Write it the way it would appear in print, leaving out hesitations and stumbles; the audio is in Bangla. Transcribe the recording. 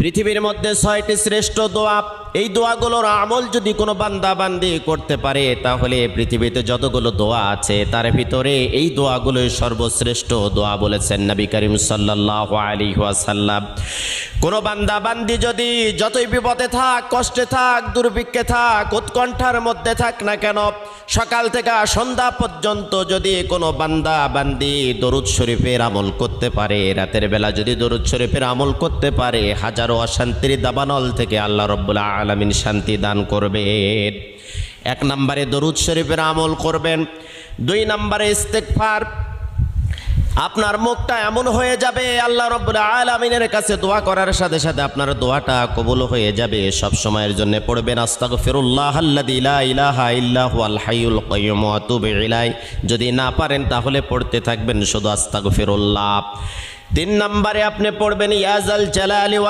পৃথিবীর মধ্যে 6টি শ্রেষ্ঠ দোয়া, এই দোয়াগুলোর আমল যদি কোনো বান্দা বান্দি করতে পারে তাহলে পৃথিবীতে যতগুলো দোয়া আছে তার ভিতরে এই দোয়াগুলোই সর্বশ্রেষ্ঠ দোয়া বলেছেন নবী করিম সাল্লাল্লাহু আলাইহি ওয়াসাল্লাম। কোনো বান্দা বান্দি যদি যতই বিপদে থাক, কষ্টে থাক, দুর্ভিক্ষে থাক, উৎকণ্ঠার মধ্যে থাক না কেন, সকাল থেকে সন্ধ্যা পর্যন্ত যদি কোনো বান্দা বান্দি দরুদ শরীফের আমল করতে পারে, রাতের বেলা যদি দরুদ শরীফের আমল করতে পারে, হাজারো অশান্তির দাবানল থেকে আল্লাহ রাব্বুল আলামিন শান্তি দান করবেন। 1 নম্বরে দরুদ শরীফের আমল করবেন। 2 নম্বরে ইস্তেগফার। আপনার মুখটা এমন হয়ে যাবে আল্লাহ রাব্বুল আলামিনের কাছে দোয়া করার সাথে সাথে আপনার দোয়াটা কবুল হয়ে যাবে। সব সময়ের জন্য পড়বেন আস্তাগফিরুল্লাহ আল্লাযী লা ইলাহা ইল্লা হুয়াল হাইয়ুল কাইয়্যুম ওয়া আতুবু ইলাইহি। যদি না পারেন তাহলে পড়তে থাকবেন শুধু আস্তাগফিরুল্লাহ। 3 নম্বরে আপনি পড়বেন ইয়া যাল জালালি ওয়াল